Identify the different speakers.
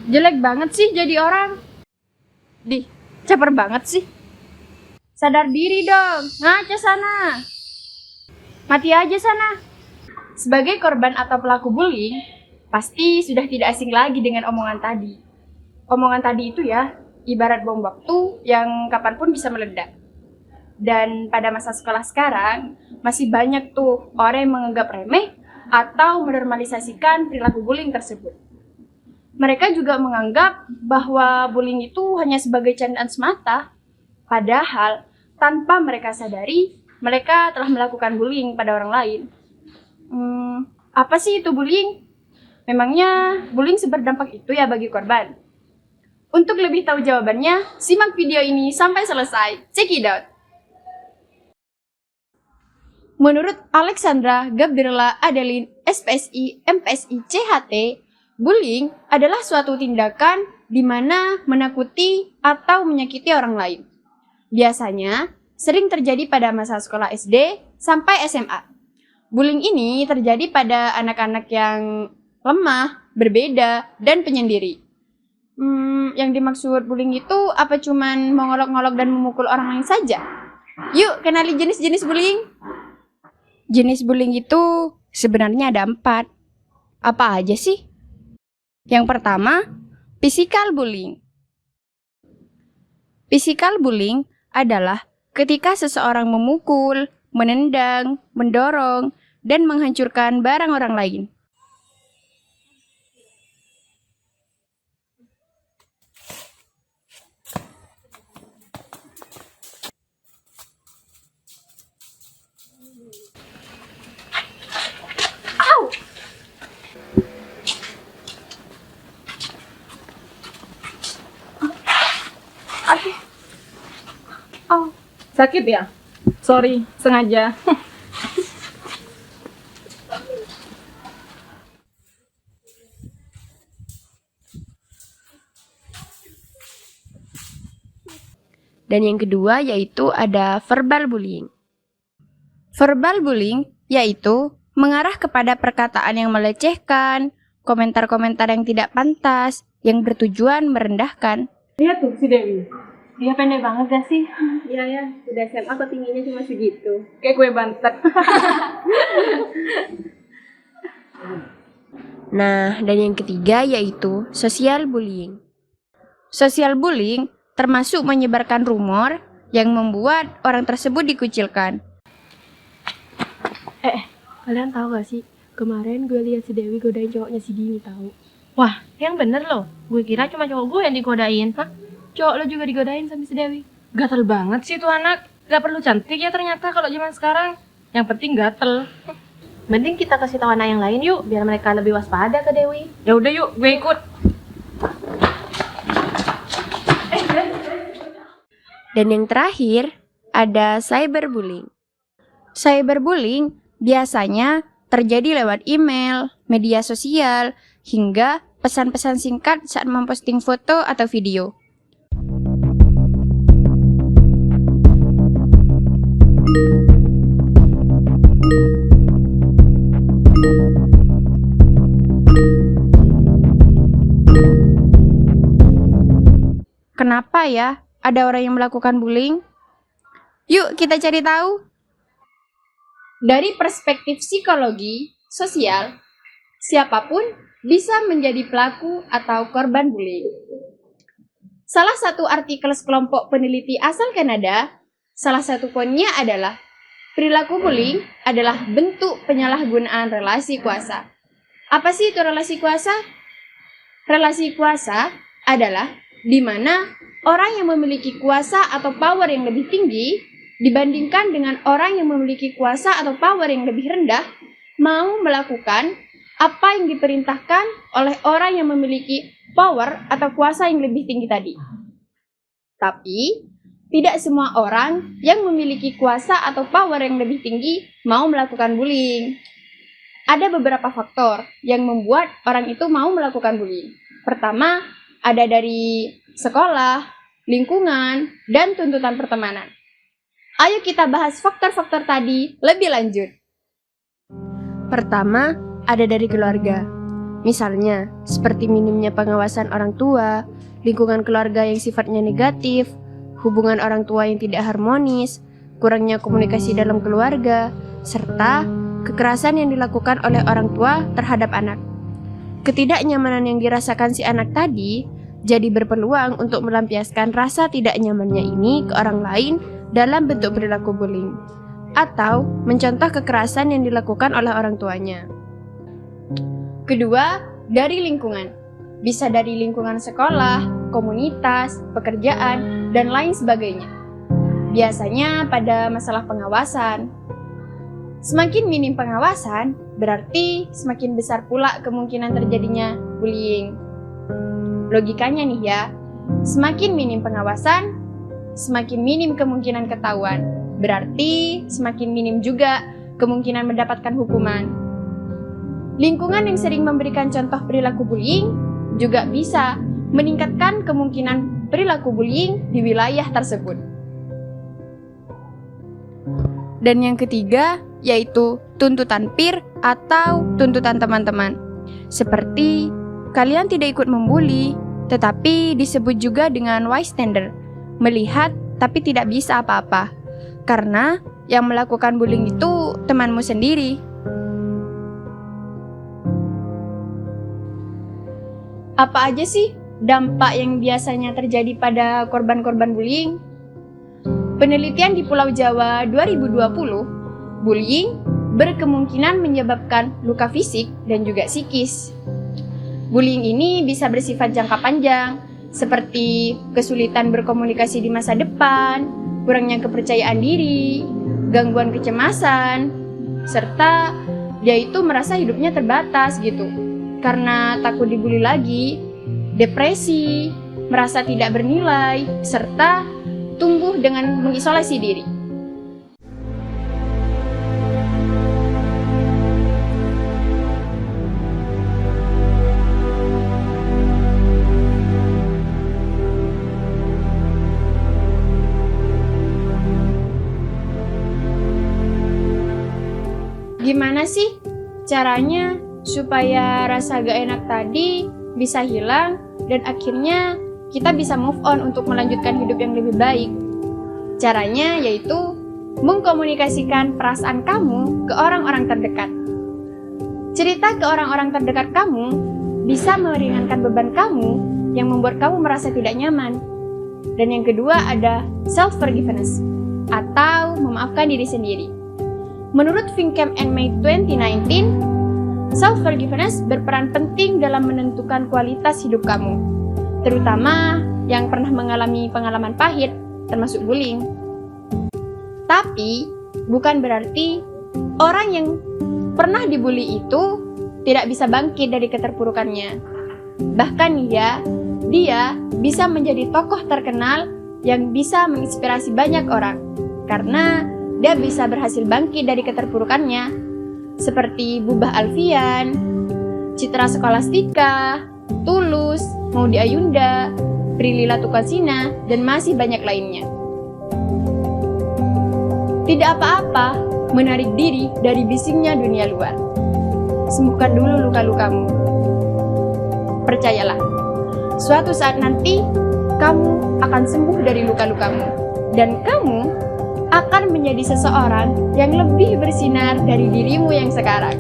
Speaker 1: Jelek banget sih jadi orang. Dih, caper banget sih. Sadar diri dong, ngaca sana. Mati aja sana. Sebagai korban atau pelaku bullying, pasti sudah tidak asing lagi dengan omongan tadi. Omongan tadi itu ya, ibarat bom waktu yang kapanpun bisa meledak. Dan pada masa sekolah sekarang, masih banyak tuh orang yang menganggap remeh atau menormalisasikan perilaku bullying tersebut. Mereka juga menganggap bahwa bullying itu hanya sebagai candaan semata, padahal tanpa mereka sadari, mereka telah melakukan bullying pada orang lain. Apa sih itu bullying? Memangnya bullying seberdampak itu ya bagi korban? Untuk lebih tahu jawabannya, simak video ini sampai selesai. Check it out! Menurut Alexandra Gabriela Adeline, SPSI, MPSI, CHT, bullying adalah suatu tindakan di mana menakuti atau menyakiti orang lain. Biasanya, sering terjadi pada masa sekolah SD sampai SMA. Bullying ini terjadi pada anak-anak yang lemah, berbeda, dan penyendiri. Yang dimaksud bullying itu apa cuman mengolok-ngolok dan memukul orang lain saja? Yuk, kenali jenis-jenis bullying. Jenis bullying itu sebenarnya ada 4. Apa aja sih? Yang pertama, physical bullying. Physical bullying adalah ketika seseorang memukul, menendang, mendorong, dan menghancurkan barang orang lain.
Speaker 2: Sakit ya? Sorry, sengaja.
Speaker 1: Dan yang kedua yaitu ada verbal bullying. Verbal bullying yaitu mengarah kepada perkataan yang melecehkan, komentar-komentar yang tidak pantas, yang bertujuan merendahkan.
Speaker 2: Lihat tuh si Dewi.
Speaker 1: Dia pendek banget gak sih?
Speaker 2: Iya ya, udah SMA kok tingginya cuma segitu. Kayak kue bantet.
Speaker 1: Nah, dan yang ketiga yaitu social bullying. Social bullying termasuk menyebarkan rumor yang membuat orang tersebut dikucilkan.
Speaker 3: Kalian tahu gak sih? Kemarin gue lihat si Dewi godain cowoknya si Dini tahu.
Speaker 4: Wah, yang bener loh. Gue kira cuma cowok gue yang digodain. Hah? Cowok lo juga digodain sama si Dewi. Gatel banget sih tuh anak. Gak perlu cantik ya ternyata kalau zaman sekarang. Yang penting gatel.
Speaker 3: Mending kita kasih tahu anak yang lain yuk, biar mereka lebih waspada ke Dewi.
Speaker 4: Ya udah yuk, gue ikut.
Speaker 1: Dan yang terakhir ada cyberbullying. Cyberbullying biasanya terjadi lewat email, media sosial, hingga pesan-pesan singkat saat memposting foto atau video. Kenapa ya ada orang yang melakukan bullying? Yuk kita cari tahu. Dari perspektif psikologi, sosial, siapapun bisa menjadi pelaku atau korban bullying. Salah satu artikel sekelompok peneliti asal Kanada, salah satu poinnya adalah perilaku bullying adalah bentuk penyalahgunaan relasi kuasa. Apa sih itu relasi kuasa? Relasi kuasa adalah di mana orang yang memiliki kuasa atau power yang lebih tinggi dibandingkan dengan orang yang memiliki kuasa atau power yang lebih rendah mau melakukan apa yang diperintahkan oleh orang yang memiliki power atau kuasa yang lebih tinggi tadi. Tapi, tidak semua orang yang memiliki kuasa atau power yang lebih tinggi mau melakukan bullying. Ada beberapa faktor yang membuat orang itu mau melakukan bullying. Pertama, ada dari sekolah, lingkungan, dan tuntutan pertemanan. Ayo kita bahas faktor-faktor tadi lebih lanjut. Pertama, ada dari keluarga. Misalnya, seperti minimnya pengawasan orang tua, lingkungan keluarga yang sifatnya negatif, hubungan orang tua yang tidak harmonis, kurangnya komunikasi dalam keluarga, serta kekerasan yang dilakukan oleh orang tua terhadap anak. Ketidaknyamanan yang dirasakan si anak tadi jadi berpeluang untuk melampiaskan rasa tidak nyamannya ini ke orang lain dalam bentuk perilaku bullying, atau mencontoh kekerasan yang dilakukan oleh orang tuanya. Kedua, dari lingkungan. Bisa dari lingkungan sekolah, komunitas, pekerjaan, dan lain sebagainya. Biasanya pada masalah pengawasan. Semakin minim pengawasan, berarti semakin besar pula kemungkinan terjadinya bullying. Logikanya nih ya, semakin minim pengawasan, semakin minim kemungkinan ketahuan. Berarti semakin minim juga kemungkinan mendapatkan hukuman. Lingkungan yang sering memberikan contoh perilaku bullying juga bisa meningkatkan kemungkinan perilaku bullying di wilayah tersebut. Dan yang ketiga, yaitu tuntutan peer atau tuntutan teman-teman. Seperti, kalian tidak ikut membuli, tetapi disebut juga dengan bystander, melihat tapi tidak bisa apa-apa. Karena yang melakukan bullying itu temanmu sendiri. Apa aja sih dampak yang biasanya terjadi pada korban-korban bullying? Penelitian di Pulau Jawa 2020, bullying berkemungkinan menyebabkan luka fisik dan juga psikis. Bullying ini bisa bersifat jangka panjang, seperti kesulitan berkomunikasi di masa depan, kurangnya kepercayaan diri, gangguan kecemasan, serta dia itu merasa hidupnya terbatas gitu. Karena takut dibully lagi, depresi, merasa tidak bernilai, serta tumbuh dengan mengisolasi diri. Gimana sih caranya supaya rasa gak enak tadi bisa hilang dan akhirnya kita bisa move on untuk melanjutkan hidup yang lebih baik? Caranya yaitu mengkomunikasikan perasaan kamu ke orang-orang terdekat. Cerita ke orang-orang terdekat kamu bisa meringankan beban kamu yang membuat kamu merasa tidak nyaman. Dan yang kedua ada self-forgiveness atau memaafkan diri sendiri. Menurut Think Camp and May 2019, self-forgiveness berperan penting dalam menentukan kualitas hidup kamu, terutama yang pernah mengalami pengalaman pahit, termasuk bullying. Tapi, bukan berarti orang yang pernah dibully itu tidak bisa bangkit dari keterpurukannya. Bahkan ya, dia bisa menjadi tokoh terkenal yang bisa menginspirasi banyak orang, karena dia bisa berhasil bangkit dari keterpurukannya, seperti Bubah Alfian, Citra Scholastika, Tulus, Maudy Ayunda, Prilly Latuconsina, dan masih banyak lainnya. Tidak apa-apa menarik diri dari bisingnya dunia luar. Sembuhkan dulu luka-lukamu. Percayalah, suatu saat nanti kamu akan sembuh dari luka-lukamu, dan kamu akan menjadi seseorang yang lebih bersinar dari dirimu yang sekarang.